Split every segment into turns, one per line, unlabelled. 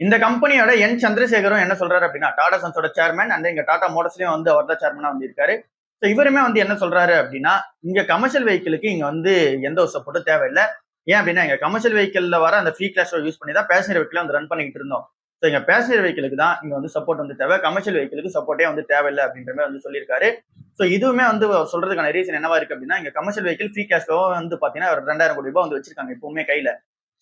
இந்த கம்பெனியோட என் சந்திரசேகரும் என்ன சொல்றாரு அப்படின்னா, டாடா சன்ஸோட சேர்மன் அண்ட் இங்க டாடா மோட்டர்ஸ்லயும் வந்து அவர் தான் சேர்மனா வந்து இருக்காரு. ஸோ இவருமே வந்து என்ன சொல்றாரு அப்படின்னா, இங்க கமர்ஷியல் வெஹிக்கிளுக்கு இங்க வந்து எந்த ஒரு சப்போர்ட்டும் தேவையில்ல. ஏன் அப்படின்னா, இங்க கமர்ஷியல் வெஹிக்கிள்ல வர அந்த ஃப்ரீ கிளாஸ் யூஸ் பண்ணி தான் பேசஞ்சர் வெஹிக்கிள வந்து ரன் பண்ணிட்டு இருந்தோம். ஸோ இங்க பேசஞ்சர் வெஹிக்கிளுக்கு தான் இங்க வந்து சப்போர்ட் வந்து தேவை. கமர்ஷியல் வெஹிக்கிளுக்கு சப்போர்ட்டே வந்து தேவையில்ல அப்படின்ற மாதிரி வந்து சொல்லியிருக்காரு. ஸோ இதுவுமே வந்து சொல்றதுக்கான ரீசன் என்னவா இருக்கு அப்படின்னா, இங்க commercial vehicle free cash flow வந்து பாத்தீங்கன்னா ஒரு 2000 கோடி ரூபாய் வந்து வச்சிருக்காங்க எப்பவுமே கையில.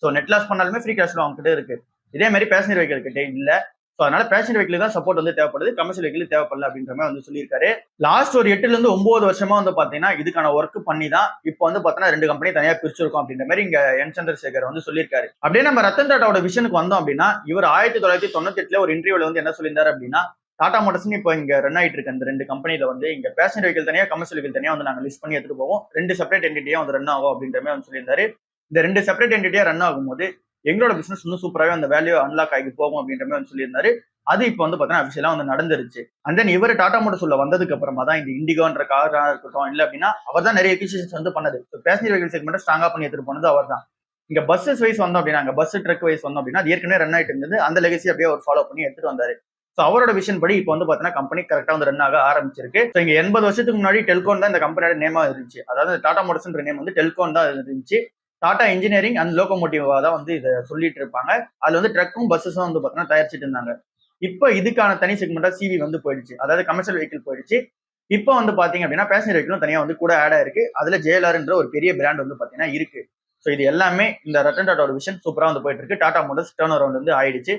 ஸோ நெட் லாஸ் பண்ணாலுமே ஃப்ரீ கேஷ் ஃப்ளோ அவங்க கிட்ட இருக்கு. இதே மாதிரி பேசஞ்சர் வெஹிக்கிள் கிட்ட இல்ல. ஸோ அதனால பேசஞ்சர் வெஹிக்கிள் தான் சப்போர்ட் வந்து தேவைப்படுது. கமர்ஷியல் வெஹிக்கிள் தேவைப்படல அப்படின்ற மாதிரி வந்து சொல்லியிருக்காரு. லாஸ்ட் ஒரு 8ல இருந்து 9 வருஷமா வந்து பாத்தீங்கன்னா இதுக்கான ஒர்க் பண்ணி தான் இப்போ வந்து பாத்தீங்கன்னா 2 கம்பெனி தனியா பிரிச்சிருக்கோம் அப்படின்ற மாதிரி இங்க என் சந்திரசேகர் வந்து சொல்லியிருக்காரு. அப்படியே நம்ம ரத்தன் டாட்டாவோட விஷனுக்கு வந்தோம் அப்படின்னா, இவர் 1998ல ஒரு இன்டர்வியூல வந்து என்ன சொல்லியிருந்தாரு அப்படின்னா, டாடா மோட்டர்ஸ்னு இப்போ இங்க ரன் ஆயிட்டு இருக்க இந்த 2 கம்பெனில வந்து இங்க பேசஞ்சர் வெஹிக்கிள் தனியா கமர்ஷியல் வெஹிக்கிள் தனியா வந்து நாங்க லிஸ்ட் பண்ணி எடுத்துட்டு போவோம். 2 செப்பரேட் என்டிட்டியா வந்து ரன் ஆகும் அப்படின்ற மாதிரி வந்து சொல்லியிருந்தாரு. இந்த 2 செப்பரேட் என்டிட்டியா ரன் ஆகும்போது எங்களோட பிசினஸ் இன்னும் சூப்பராகவே அந்த வேல்யூ அன்லாக் ஆகி போகும் அப்படின்ற மாதிரி வந்து சொல்லியிருந்தாரு. அது இப்போ வந்து பாத்தீங்கன்னா அபிஷியலா வந்து நடந்துருச்சு. அண்ட் தென் இவர் டாடா மோட்டர்ஸ் உள்ள வந்ததுக்கு அப்புறமா தான் இந்த இண்டிகோன்ற காரா இருக்கட்டும், இல்ல அப்படின்னா அவர் தான் நிறைய எக்யூசிஷன்ஸ் வந்து பண்ணது. பேசஞ்சர் வெஹிக்கிள் செக்மெண்ட் ஸ்ட்ராங்கா பண்ணி எடுத்துட்டு போனது அவர் தான். இங்க பஸ்ஸஸ் வைஸ் வந்தோம் அப்படின்னா, பஸ் ட்ரக் வைஸ் வந்தோம் அப்படின்னா, அது ஏற்கனவே ரன் ஆயிட்டு இருந்தது. அந்த லெகசி அப்படியே அவர் ஃபாலோ பண்ணி எடுத்துட்டு வந்தாரு. ஸோ அவரோட விஷன் படி இப்போ வந்து பாத்தீங்கன்னா கம்பெனி கரெக்டா வந்து ரன் ஆக ஆரம்பிச்சிருக்கு. ஸோ இங்க 80 வருஷத்துக்கு முன்னாடி டெல்கோன் தான் இந்த கம்பெனியோட நேமா இருந்துச்சு. அதாவது டாடா மோட்டர்ஸ்ன்ற நேம் வந்து டெல்கோன் தான் இருந்துச்சு. டாடா இன்ஜினியரிங் அண்ட் லோகோமோட்டிவா தான் வந்து இதை சொல்லிட்டு இருப்பாங்க. அதுல வந்து ட்ரக்கும் பஸ்ஸஸும் வந்து பாத்தீங்கன்னா தயாரிச்சிட்டு இருந்தாங்க. இப்போ இதுக்கான தனி செக்மெண்டா சிவி வந்து போயிடுச்சு. அதாவது கமர்ஷியல் வெஹிக்கிள் போயிடுச்சு. இப்போ வந்து பாத்தீங்க அப்படின்னா பேசஞ்சர் வெஹிக்கிளும் தனியா வந்து கூட ஆட் ஆயிருக்கு. அதுல ஜேஎல்ஆர்ன்ற ஒரு பெரிய பிராண்ட் வந்து பாத்தீங்கன்னா இருக்கு. ஸோ இது எல்லாமே இந்த ரத்தன் டாட்டாவோட விஷன் சூப்பரா வந்து போயிட்டு இருக்கு. டாடா மோட்டர்ஸ் டர்ன் அரவுண்ட் வந்து ஆயிடுச்சு.